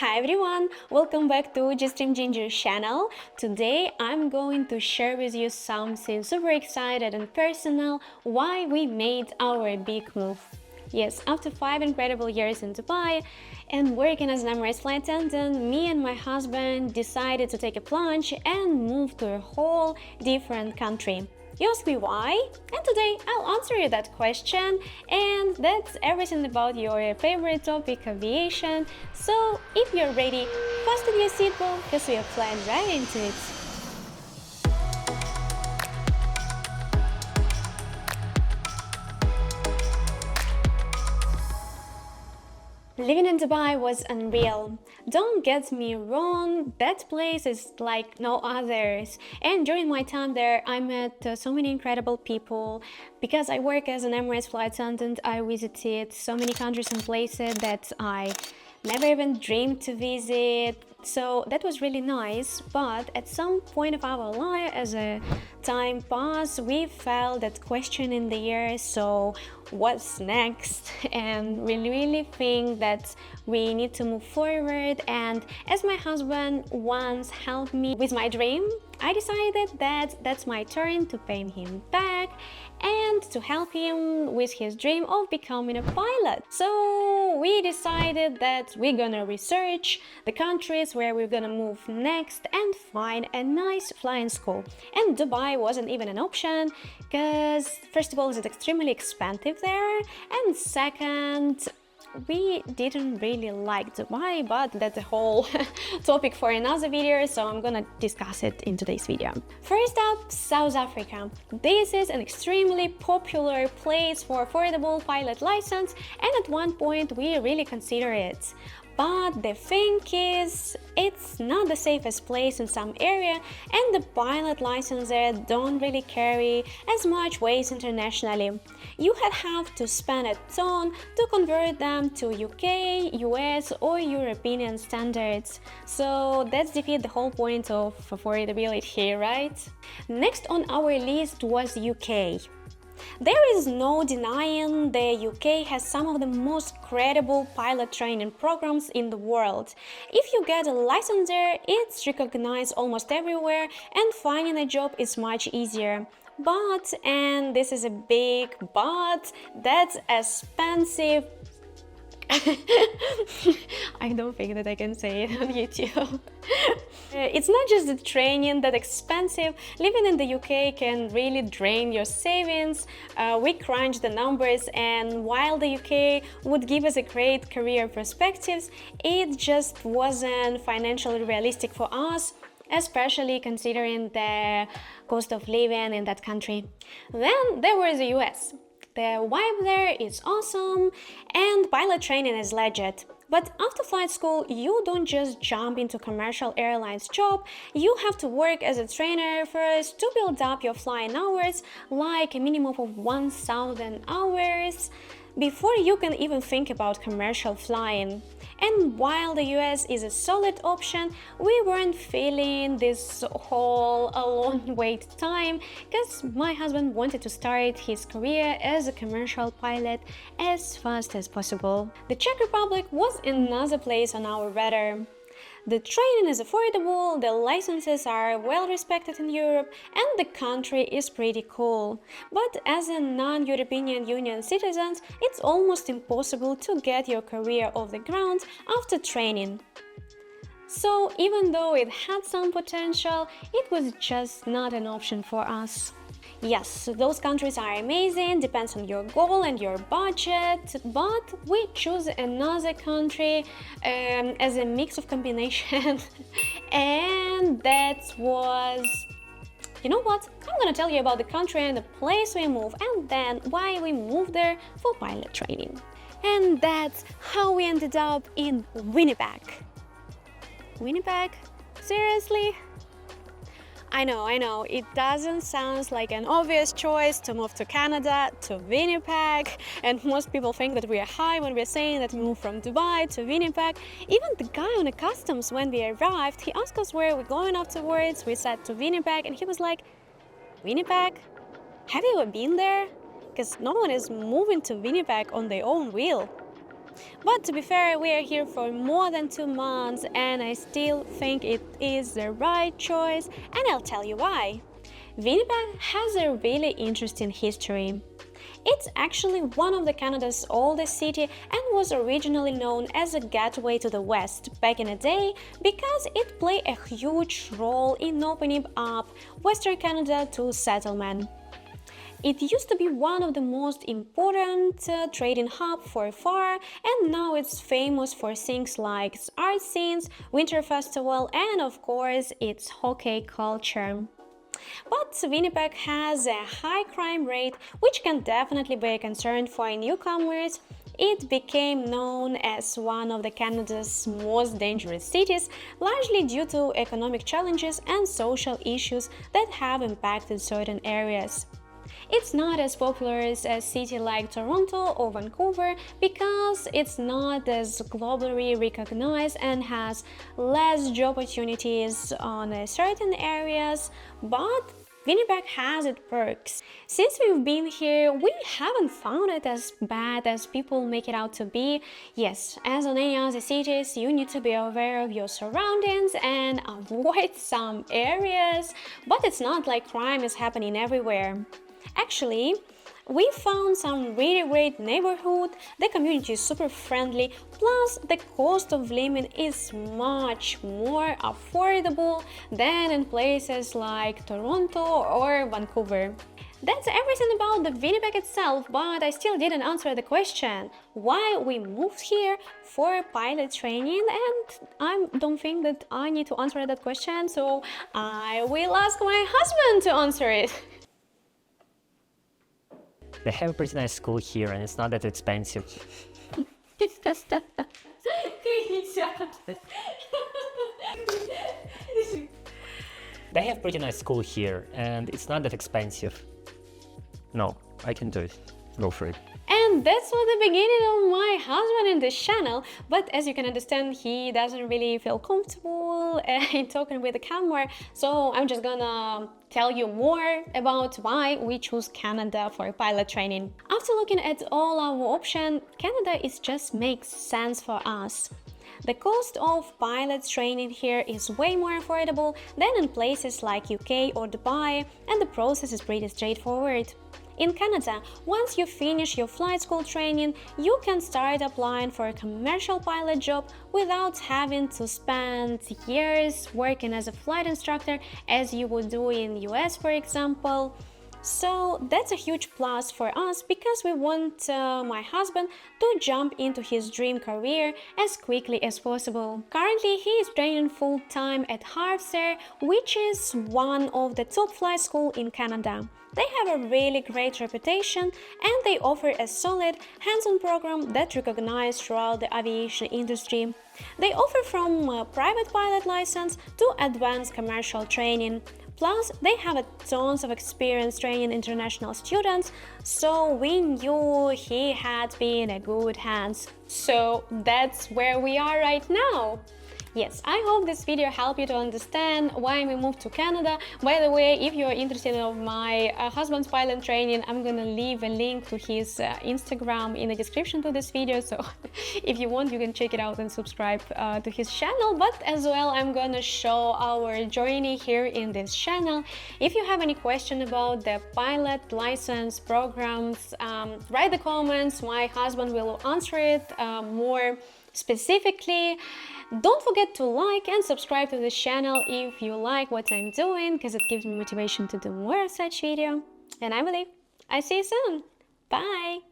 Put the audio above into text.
Hi everyone, welcome back to Stream Ginger channel. Today I'm going to share with you something super excited and personal, why we made our big move. Yes, after 5 incredible years in Dubai and working as an Emirates flight attendant, me and my husband decided to take a plunge and move to a whole different country. You ask me why? And today I'll answer you that question, and that's everything about your favorite topic, aviation. So if you're ready, fasten your seatbelt because we are flying right into it. Living in Dubai was unreal. Don't get me wrong, that place is like no others. And during my time there, I met so many incredible people. Because I work as an Emirates flight attendant, I visited so many countries and places that I never even dreamed to visit. So that was really nice, but at some point of our life, as a time passed, we felt that question in the air, so what's next? And we really think that we need to move forward. And as my husband once helped me with my dream, I decided that that's my turn to pay him back and to help him with his dream of becoming a pilot. So we decided that we're gonna research the countries where we're gonna move next and find a nice flying school. And Dubai wasn't even an option because first of all, it's extremely expensive there, and second, we didn't really like Dubai, but that's a whole topic for another video, so I'm gonna discuss it in today's video. First up, South Africa. This is an extremely popular place for affordable pilot license, and at one point we really consider it. But the thing is, it's not the safest place in some area, and the pilot license there don't really carry as much weight internationally. You have to spend a ton to convert them to UK, US or European standards. So that's defeat the whole point of affordability, right? Next on our list was UK. There is no denying the UK has some of the most credible pilot training programs in the world. If you get a license there, it's recognized almost everywhere and finding a job is much easier. But, and this is a big but, that's expensive. I don't think that I can say it on YouTube. It's not just the training that's expensive. Living in the UK can really drain your savings. We crunched the numbers, and while the UK would give us a great career perspectives, it just wasn't financially realistic for us, especially considering the cost of living in that country. Then there was the US. The vibe there is awesome and pilot training is legit. But after flight school, you don't just jump into commercial airlines job, you have to work as a trainer first to build up your flying hours, like a minimum of 1,000 hours, before you can even think about commercial flying. And while the US is a solid option, we weren't feeling this whole long wait time because my husband wanted to start his career as a commercial pilot as fast as possible. The Czech Republic was another place on our radar. The training is affordable, the licenses are well respected in Europe, and the country is pretty cool. But as a non-European Union citizen, it's almost impossible to get your career off the ground after training. So even though it had some potential, it was just not an option for us. Yes, those countries are amazing, depends on your goal and your budget, but we choose another country as a mix of combination and that was... You know what? I'm gonna tell you about the country and the place we move and then why we moved there for pilot training. And that's how we ended up in Winnipeg. Winnipeg? Seriously? I know, it doesn't sound like an obvious choice to move to Canada, to Winnipeg, and most people think that we are high when we're saying that we moved from Dubai to Winnipeg. Even the guy on the customs, when we arrived, he asked us where we're going afterwards. We said to Winnipeg, and he was like, Winnipeg? Have you ever been there? Because no one is moving to Winnipeg on their own wheel. But to be fair, we are here for more than 2 months and I still think it is the right choice, and I'll tell you why. Winnipeg has a really interesting history. It's actually one of Canada's oldest cities and was originally known as a gateway to the West back in the day because it played a huge role in opening up Western Canada to settlement. It used to be one of the most important trading hubs for far, and now it's famous for things like its art scenes, winter festival, and of course its hockey culture. But Winnipeg has a high crime rate, which can definitely be a concern for newcomers. It became known as one of Canada's most dangerous cities, largely due to economic challenges and social issues that have impacted certain areas. It's not as popular as a city like Toronto or Vancouver because it's not as globally recognized and has less job opportunities on certain areas, but Winnipeg has its perks. Since we've been here, we haven't found it as bad as people make it out to be. Yes, as on any other cities, you need to be aware of your surroundings and avoid some areas, but it's not like crime is happening everywhere. Actually, we found some really great neighborhood, the community is super friendly, plus the cost of living is much more affordable than in places like Toronto or Vancouver. That's everything about the Winnipeg itself, but I still didn't answer the question why we moved here for pilot training, and I don't think that I need to answer that question, so I will ask my husband to answer it. They have a pretty nice school here and it's not that expensive. They have pretty nice school here and it's not that expensive. No, I can do it. Go for it. And that's what the beginning of my husband in this channel, but as you can understand, he doesn't really feel comfortable in talking with the camera, so I'm just gonna tell you more about why we choose Canada for pilot training. After looking at all our options, Canada just makes sense for us. The cost of pilot training here is way more affordable than in places like UK or Dubai, and the process is pretty straightforward. In Canada, once you finish your flight school training, you can start applying for a commercial pilot job without having to spend years working as a flight instructor as you would do in US, for example. So that's a huge plus for us because we want my husband to jump into his dream career as quickly as possible. Currently, he is training full-time at Harv, which is one of the top flight schools in Canada. They have a really great reputation and they offer a solid hands-on program that's recognized throughout the aviation industry. They offer from a private pilot license to advanced commercial training. Plus, they have tons of experience training international students, so we knew he had been in good hands. So that's where we are right now. Yes, I hope this video helped you to understand why we moved to Canada. By the way, if you're interested in my husband's pilot training, I'm gonna leave a link to his Instagram in the description to this video, so if you want, you can check it out and subscribe to his channel. But as well, I'm gonna show our journey here in this channel. If you have any question about the pilot license programs, write the comments, my husband will answer it more specifically. Don't forget to like and subscribe to this channel if you like what I'm doing, because it gives me motivation to do more of such video. And I believe I see you soon. Bye!